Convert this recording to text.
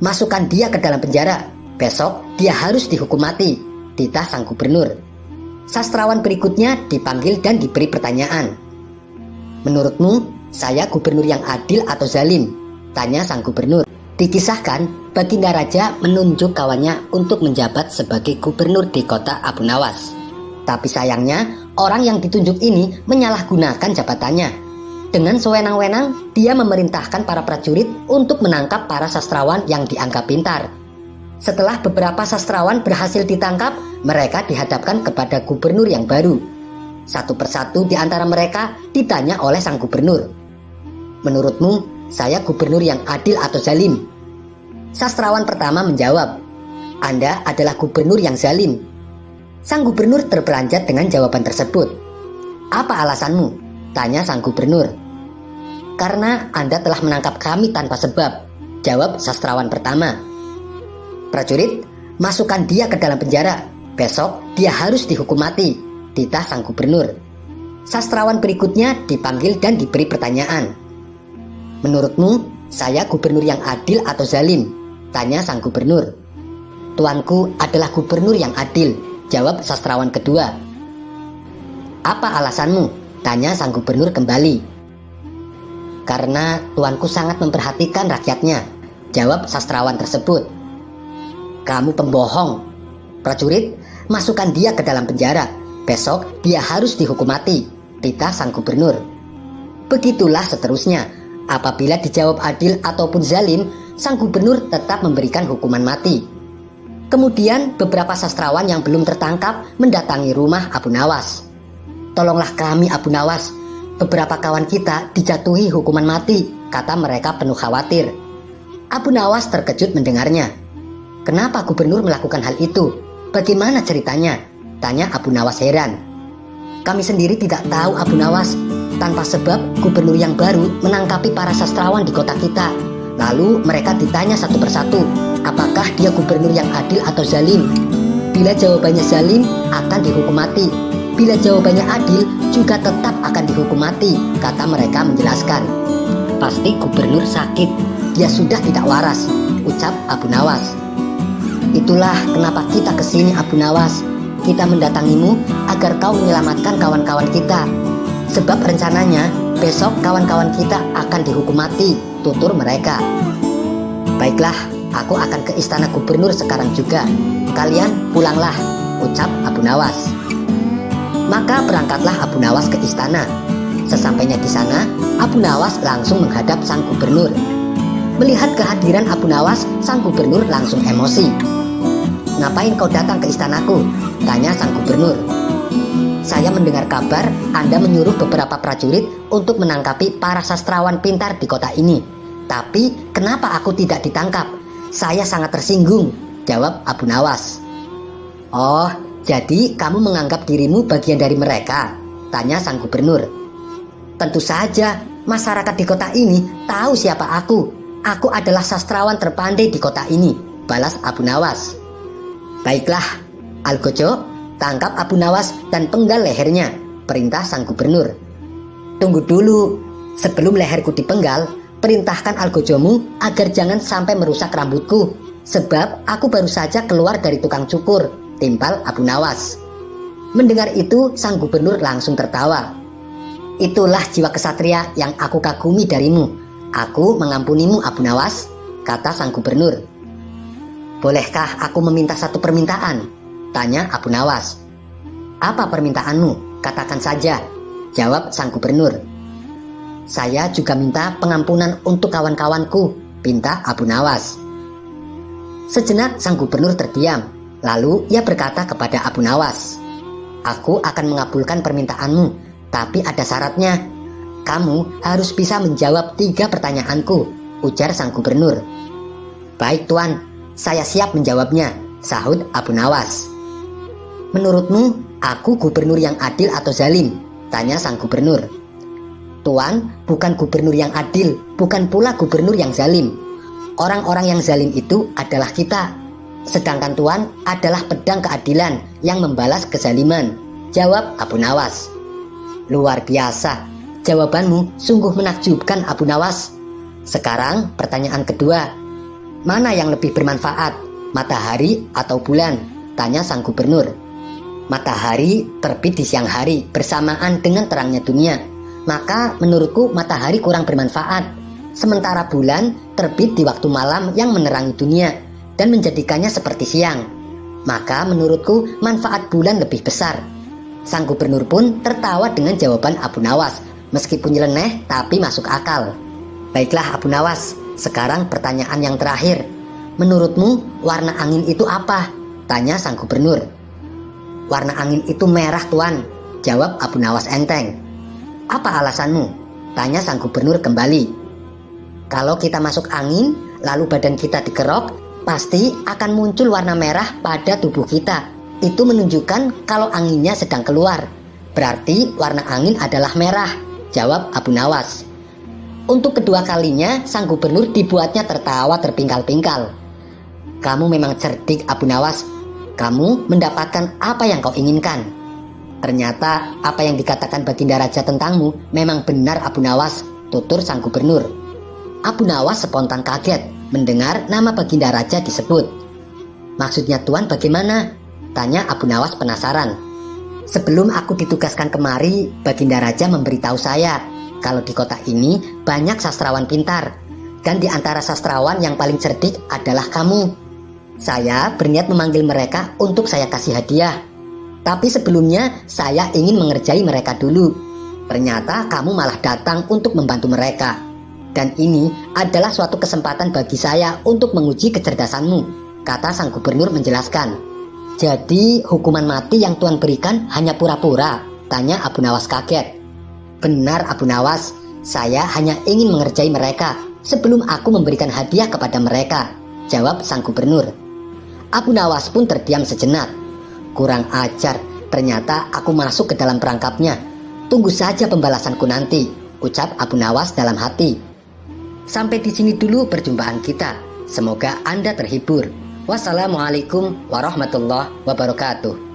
Masukkan dia ke dalam penjara. Besok dia harus dihukum mati, titah sang gubernur. Sastrawan berikutnya dipanggil dan diberi pertanyaan. Menurutmu, saya gubernur yang adil atau zalim? Tanya sang gubernur. Dikisahkan, Baginda Raja menunjuk kawannya untuk menjabat sebagai gubernur di kota Abu Nawas. Tapi sayangnya, orang yang ditunjuk ini menyalahgunakan jabatannya. Dengan sewenang-wenang, dia memerintahkan para prajurit untuk menangkap para sastrawan yang dianggap pintar. Setelah beberapa sastrawan berhasil ditangkap, mereka dihadapkan kepada gubernur yang baru. Satu persatu di antara mereka ditanya oleh sang gubernur. Menurutmu, saya gubernur yang adil atau zalim? Sastrawan pertama menjawab, Anda adalah gubernur yang zalim. Sang gubernur terperanjat dengan jawaban tersebut. Apa alasanmu? Tanya sang gubernur. Karena Anda telah menangkap kami tanpa sebab, jawab sastrawan pertama. Prajurit, masukkan dia ke dalam penjara. Besok dia harus dihukum mati, titah sang gubernur. Sastrawan berikutnya dipanggil dan diberi pertanyaan. Menurutmu, saya gubernur yang adil atau zalim? Tanya sang gubernur. Tuanku adalah gubernur yang adil, jawab sastrawan kedua. Apa alasanmu? Tanya sang gubernur kembali. Karena tuanku sangat memperhatikan rakyatnya, jawab sastrawan tersebut. Kamu pembohong. Prajurit, masukkan dia ke dalam penjara. Besok dia harus dihukum mati, titah sang gubernur. Begitulah seterusnya. Apabila dijawab adil ataupun zalim, sang gubernur tetap memberikan hukuman mati. Kemudian beberapa sastrawan yang belum tertangkap mendatangi rumah Abu Nawas. Tolonglah kami Abu Nawas, beberapa kawan kita dijatuhi hukuman mati, kata mereka penuh khawatir. Abu Nawas terkejut mendengarnya. Kenapa gubernur melakukan hal itu? Bagaimana ceritanya? Tanya Abu Nawas heran. Kami sendiri tidak tahu Abu Nawas. Tanpa sebab gubernur yang baru menangkapi para sastrawan di kota kita. Lalu mereka ditanya satu persatu, apakah dia gubernur yang adil atau zalim? Bila jawabannya zalim, akan dihukum mati. Bila jawabannya adil, juga tetap akan dihukum mati, kata mereka menjelaskan. Pasti gubernur sakit, dia sudah tidak waras, ucap Abu Nawas. Itulah kenapa kita kesini Abu Nawas. Kita mendatangimu agar kau menyelamatkan kawan-kawan kita. Sebab rencananya besok kawan-kawan kita akan dihukum mati, tutur mereka. Baiklah, aku akan ke istana gubernur sekarang juga. Kalian pulanglah, ucap Abu Nawas. Maka berangkatlah Abu Nawas ke istana. Sesampainya di sana, Abu Nawas langsung menghadap sang gubernur. Melihat kehadiran Abu Nawas, sang gubernur langsung emosi. Ngapain kau datang ke istanaku? Tanya sang gubernur. Saya mendengar kabar Anda menyuruh beberapa prajurit untuk menangkapi para sastrawan pintar di kota ini. Tapi kenapa aku tidak ditangkap? Saya sangat tersinggung, jawab Abu Nawas. Oh, jadi kamu menganggap dirimu bagian dari mereka? Tanya sang gubernur. Tentu saja, masyarakat di kota ini tahu siapa aku. Aku adalah sastrawan terpandai di kota ini, balas Abu Nawas. Baiklah, Algojo, tangkap Abu Nawas dan penggal lehernya, perintah sang gubernur. Tunggu dulu, sebelum leherku dipenggal, perintahkan Algojomu agar jangan sampai merusak rambutku, sebab aku baru saja keluar dari tukang cukur, timpal Abu Nawas. Mendengar itu, sang gubernur langsung tertawa. Itulah jiwa kesatria yang aku kagumi darimu. Aku mengampunimu Abu Nawas, kata sang gubernur. Bolehkah aku meminta satu permintaan? Tanya Abu Nawas. Apa permintaanmu? Katakan saja, jawab sang gubernur. Saya juga minta pengampunan untuk kawan-kawanku, pinta Abu Nawas. Sejenak sang gubernur terdiam. Lalu ia berkata kepada Abu Nawas, aku akan mengabulkan permintaanmu, tapi ada syaratnya. Kamu harus bisa menjawab 3 pertanyaanku, ujar sang gubernur. Baik tuan, saya siap menjawabnya, sahut Abu Nawas. Menurutmu, aku gubernur yang adil atau zalim? Tanya sang gubernur. Tuan bukan gubernur yang adil, bukan pula gubernur yang zalim. Orang-orang yang zalim itu adalah kita. Sedangkan Tuan adalah pedang keadilan yang membalas kezaliman, jawab Abu Nawas. Luar biasa, jawabanmu sungguh menakjubkan Abu Nawas. Sekarang pertanyaan kedua. Mana yang lebih bermanfaat, matahari atau bulan? Tanya sang gubernur. Matahari terbit di siang hari bersamaan dengan terangnya dunia. Maka menurutku matahari kurang bermanfaat. Sementara bulan terbit di waktu malam yang menerangi dunia dan menjadikannya seperti siang. Maka menurutku manfaat bulan lebih besar. Sang gubernur pun tertawa dengan jawaban Abu Nawas. Meskipun nyeleneh tapi masuk akal. Baiklah Abu Nawas, sekarang pertanyaan yang terakhir. Menurutmu warna angin itu apa? Tanya sang gubernur. Warna angin itu merah Tuan, jawab Abu Nawas enteng. Apa alasanmu? Tanya sang gubernur kembali. Kalau kita masuk angin, lalu badan kita dikerok, pasti akan muncul warna merah pada tubuh kita. Itu menunjukkan kalau anginnya sedang keluar. Berarti warna angin adalah merah, jawab Abu Nawas. Untuk kedua kalinya, sang gubernur dibuatnya tertawa terpingkal-pingkal. Kamu memang cerdik Abu Nawas. Kamu mendapatkan apa yang kau inginkan. Ternyata apa yang dikatakan Baginda Raja tentangmu memang benar Abu Nawas, tutur sang gubernur. Abu Nawas spontan kaget mendengar nama Baginda Raja disebut. Maksudnya Tuan bagaimana? Tanya Abu Nawas penasaran. Sebelum aku ditugaskan kemari, Baginda Raja memberitahu saya kalau di kota ini banyak sastrawan pintar. Dan di antara sastrawan yang paling cerdik adalah kamu. Saya berniat memanggil mereka untuk saya kasih hadiah. Tapi sebelumnya saya ingin mengerjai mereka dulu. Ternyata kamu malah datang untuk membantu mereka. Dan ini adalah suatu kesempatan bagi saya untuk menguji kecerdasanmu, kata sang gubernur menjelaskan. Jadi hukuman mati yang Tuan berikan hanya pura-pura? Tanya Abu Nawas kaget. Benar Abu Nawas, saya hanya ingin mengerjai mereka sebelum aku memberikan hadiah kepada mereka, jawab sang gubernur. Abu Nawas pun terdiam sejenak. Kurang ajar, ternyata aku masuk ke dalam perangkapnya. Tunggu saja pembalasanku nanti, ucap Abu Nawas dalam hati. Sampai di sini dulu perjumpaan kita. Semoga Anda terhibur. Wassalamualaikum warahmatullahi wabarakatuh.